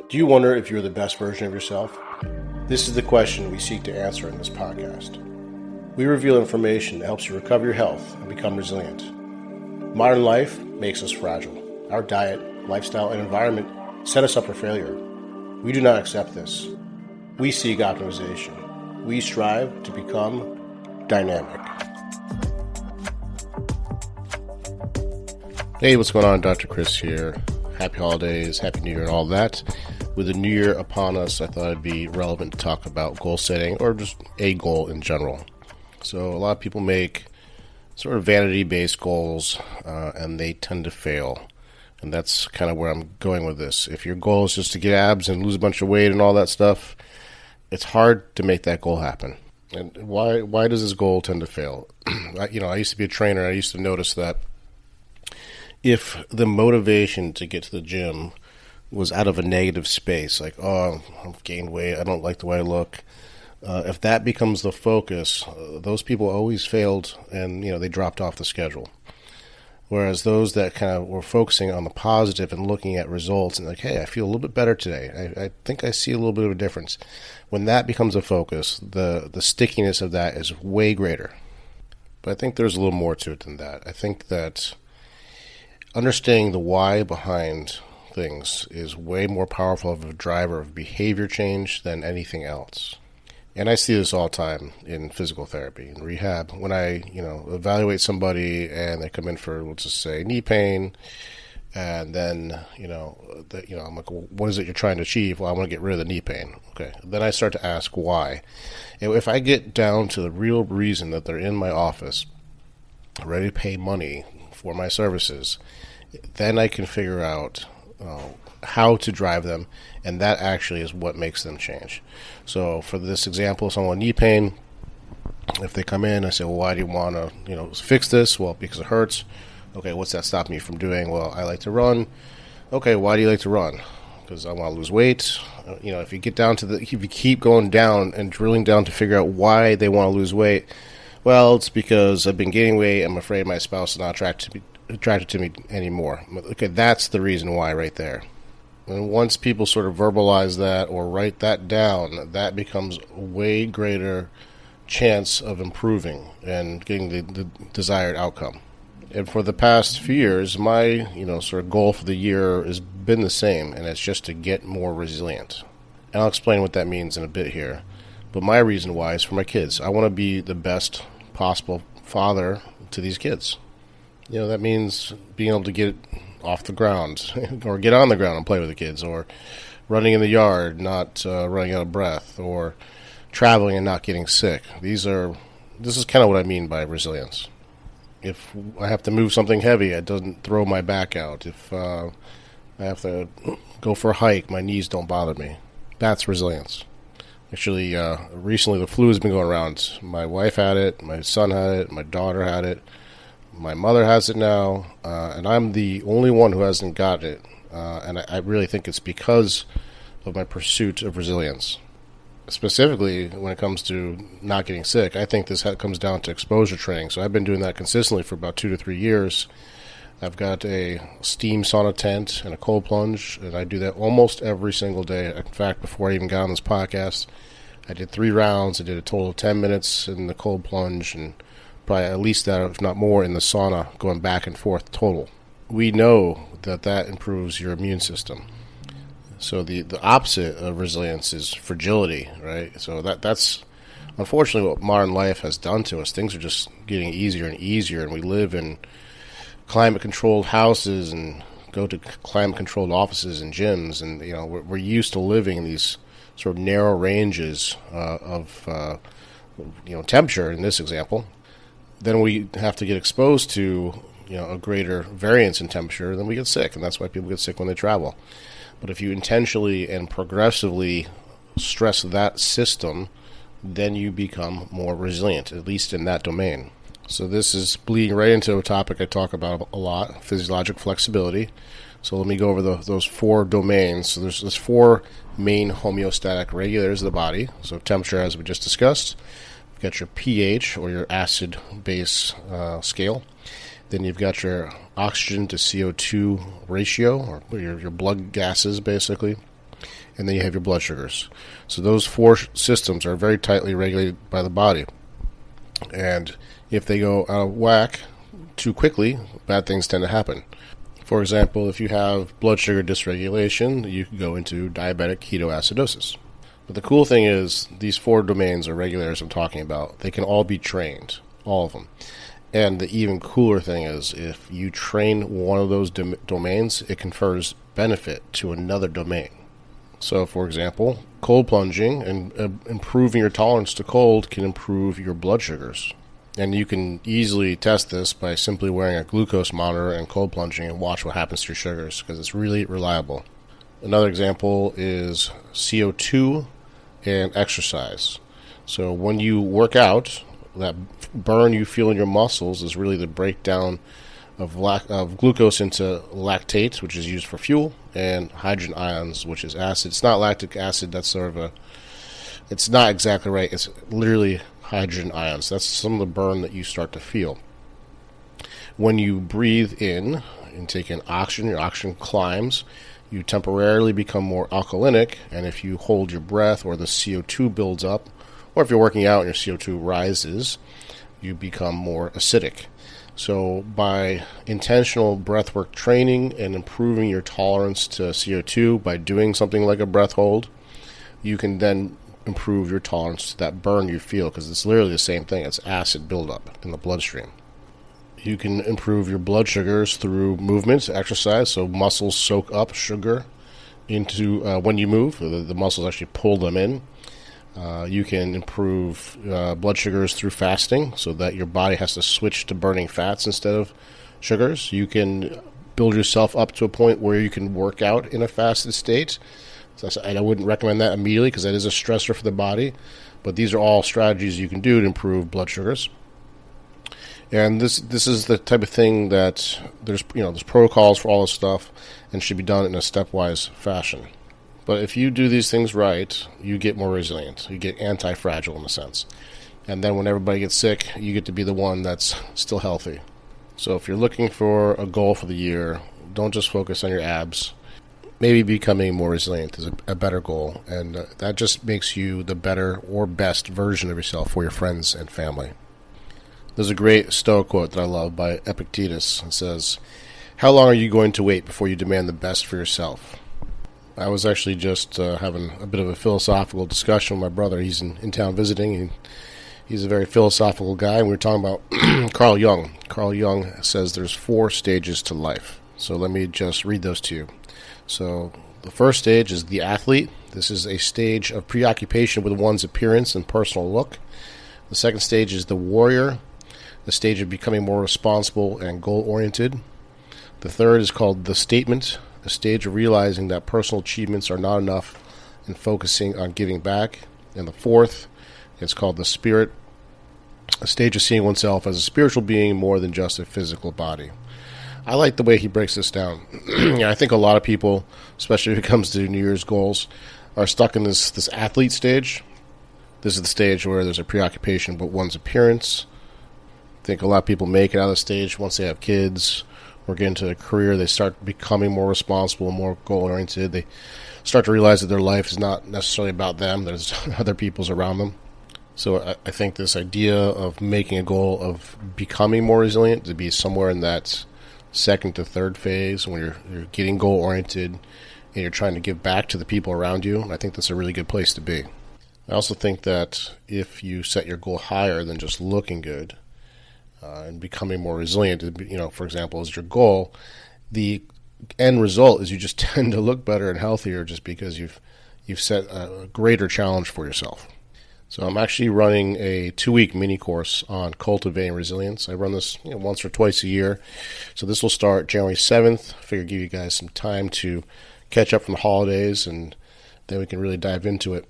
Do you wonder if you're the best version of yourself? This is the question we seek to answer in this podcast. We reveal information that helps you recover your health and become resilient. Modern life makes us fragile. Our diet, lifestyle, and environment set us up for failure. We do not accept this. We seek optimization. We strive to become dynamic. Hey, what's going on? Dr. Chris here. Happy holidays, Happy New Year, and all that. With the new year upon us, I thought it'd be relevant to talk about goal setting or just a goal in general. So a lot of people make sort of vanity-based goals, and they tend to fail. And that's kind of where I'm going with this. If your goal is just to get abs and lose a bunch of weight and all that stuff, it's hard to make that goal happen. And why does this goal tend to fail? I used to be a trainer. I used to notice that if the motivation to get to the gym was out of a negative space, like, oh, I've gained weight, I don't like the way I look, if that becomes the focus, those people always failed and, they dropped off the schedule. Whereas those that kind of were focusing on the positive and looking at results and like, hey, I feel a little bit better today. I think I see a little bit of a difference. When that becomes a focus, the stickiness of that is way greater. But I think there's a little more to it than that. I think that understanding the why behind things is way more powerful of a driver of behavior change than anything else. And I see this all the time in physical therapy and rehab. When I, evaluate somebody and they come in for, let's just say, knee pain, and then, I'm like, well, what is it you're trying to achieve? Well, I want to get rid of the knee pain. Okay. Then I start to ask why. And if I get down to the real reason that they're in my office, ready to pay money for my services, then I can figure out how to drive them, and that actually is what makes them change. So for this example, someone with knee pain, if they come in, I say, well, why do you want to fix this? Well, because it hurts. Okay, what's that stopping me from doing? Well, I like to run. Okay, why do you like to run? Because I want to lose weight. If you get down to if you keep going down and drilling down to figure out why they want to lose weight, well, it's because I've been gaining weight. I'm afraid my spouse is not attracted to me anymore. Okay, that's the reason why right there. And once people sort of verbalize that or write that down, that becomes a way greater chance of improving and getting the desired outcome. And for the past few years, my sort of goal for the year has been the same, and it's just to get more resilient. And I'll explain what that means in a bit here. But my reason why is for my kids. I want to be the best possible father to these kids. That means being able to get off the ground or get on the ground and play with the kids, or running in the yard, not running out of breath, or traveling and not getting sick. This is kind of what I mean by resilience. If I have to move something heavy, it doesn't throw my back out. If I have to go for a hike, my knees don't bother me. That's resilience. Actually, recently the flu has been going around. My wife had it, my son had it, my daughter had it. My mother has it now, and I'm the only one who hasn't got it. And I really think it's because of my pursuit of resilience. Specifically, when it comes to not getting sick, I think this comes down to exposure training. So I've been doing that consistently for about 2 to 3 years. I've got a steam sauna tent and a cold plunge, and I do that almost every single day. In fact, before I even got on this podcast, I did 3 rounds. I did a total of 10 minutes in the cold plunge, and probably at least that, if not more, in the sauna, going back and forth total. We know that improves your immune system. So the opposite of resilience is fragility, right? So that's unfortunately what modern life has done to us. Things are just getting easier and easier, and we live in climate-controlled houses and go to climate-controlled offices and gyms, and we're used to living in these sort of narrow ranges of temperature in this example. Then we have to get exposed to a greater variance in temperature, then we get sick, and that's why people get sick when they travel. But if you intentionally and progressively stress that system, then you become more resilient, at least in that domain. So this is bleeding right into a topic I talk about a lot, physiological flexibility. So let me go over those 4 domains. So there's 4 main homeostatic regulators of the body. So temperature, as we just discussed. You've got your pH, or your acid-base scale. Then you've got your oxygen to CO2 ratio, or your blood gases, basically. and then you have your blood sugars. So those four systems are very tightly regulated by the body. And if they go out of whack too quickly, bad things tend to happen. For example, if you have blood sugar dysregulation, you can go into diabetic ketoacidosis. But the cool thing is, these four domains or regulators I'm talking about, they can all be trained, all of them. And the even cooler thing is, if you train one of those domains, it confers benefit to another domain. So, for example, cold plunging and improving your tolerance to cold can improve your blood sugars. And you can easily test this by simply wearing a glucose monitor and cold plunging and watch what happens to your sugars, because it's really reliable. Another example is CO2 and exercise. So when you work out, that burn you feel in your muscles is really the breakdown of glucose into lactate, which is used for fuel, and hydrogen ions, which is acid. It's not lactic acid. That's it's not exactly right. It's literally hydrogen ions. That's some of the burn that you start to feel. When you breathe in and take in oxygen, your oxygen climbs, you temporarily become more alkalinic, and if you hold your breath or the CO2 builds up, or if you're working out and your CO2 rises, you become more acidic. So by intentional breathwork training and improving your tolerance to CO2 by doing something like a breath hold, you can then improve your tolerance to that burn you feel, because it's literally the same thing. It's acid buildup in the bloodstream. You can improve your blood sugars through movement, exercise, so muscles soak up sugar into when you move. The muscles actually pull them in. You can improve blood sugars through fasting, so that your body has to switch to burning fats instead of sugars. You can build yourself up to a point where you can work out in a fasted state. So I wouldn't recommend that immediately, because that is a stressor for the body. But these are all strategies you can do to improve blood sugars. And this is the type of thing that there's protocols for all this stuff, and should be done in a stepwise fashion. But if you do these things right, you get more resilient. You get anti-fragile in a sense. And then when everybody gets sick, you get to be the one that's still healthy. So if you're looking for a goal for the year, don't just focus on your abs. Maybe becoming more resilient is a better goal. And that just makes you the better or best version of yourself for your friends and family. There's a great Stoic quote that I love by Epictetus. It says, "How long are you going to wait before you demand the best for yourself?" I was actually just having a bit of a philosophical discussion with my brother. He's in town visiting, and he's a very philosophical guy. And we were talking about Carl Jung. Carl Jung says there's 4 stages to life. So let me just read those to you. So the first stage is the athlete. This is a stage of preoccupation with one's appearance and personal look. The second stage is the warrior, the stage of becoming more responsible and goal-oriented. The third is called the statement, a stage of realizing that personal achievements are not enough and focusing on giving back. And the fourth is called the spirit, a stage of seeing oneself as a spiritual being more than just a physical body. I like the way he breaks this down. I think a lot of people, especially when it comes to New Year's goals, are stuck in this athlete stage. This is the stage where there's a preoccupation with one's appearance. I think a lot of people make it out of the stage once they have kids or get into a career. They start becoming more responsible, more goal-oriented. They start to realize that their life is not necessarily about them. There's other people's around them. So I think this idea of making a goal of becoming more resilient, to be somewhere in that second to third phase when you're getting goal-oriented and you're trying to give back to the people around you, I think that's a really good place to be. I also think that if you set your goal higher than just looking good, and becoming more resilient, for example, is your goal, the end result is you just tend to look better and healthier just because you've set a greater challenge for yourself. So I'm actually running a 2-week mini course on cultivating resilience. I run this once or twice a year. So this will start January 7th. I figure give you guys some time to catch up from the holidays, and then we can really dive into it.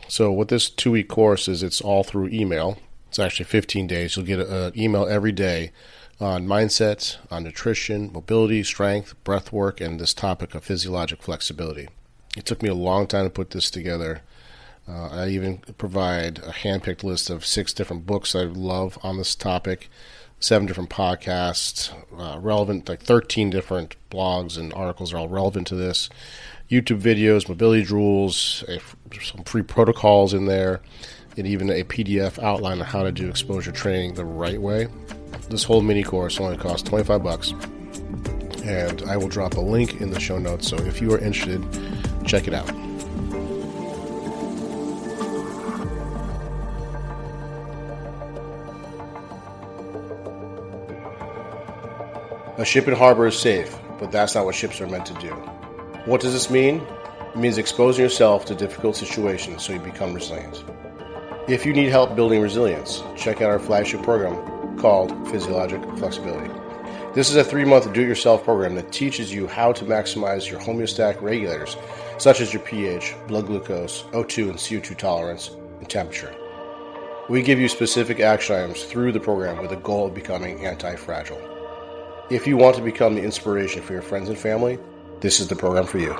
So what this 2-week course is, it's all through email. It's actually 15 days. You'll get an email every day on mindset, on nutrition, mobility, strength, breath work, and this topic of physiological flexibility. It took me a long time to put this together. I even provide a hand-picked list of 6 different books I love on this topic. 7 different podcasts, relevant, like 13 different blogs and articles are all relevant to this. YouTube videos, mobility rules, some free protocols in there, and even a PDF outline of how to do exposure training the right way. This whole mini course only costs $25, and I will drop a link in the show notes, so if you are interested, check it out. A ship in harbor is safe, but that's not what ships are meant to do. What does this mean? It means exposing yourself to difficult situations so you become resilient. If you need help building resilience, check out our flagship program called Physiological Flexibility. This is a 3-month do-it-yourself program that teaches you how to maximize your homeostatic regulators, such as your pH, blood glucose, O2 and CO2 tolerance, and temperature. We give you specific action items through the program with the goal of becoming anti-fragile. If you want to become the inspiration for your friends and family, this is the program for you.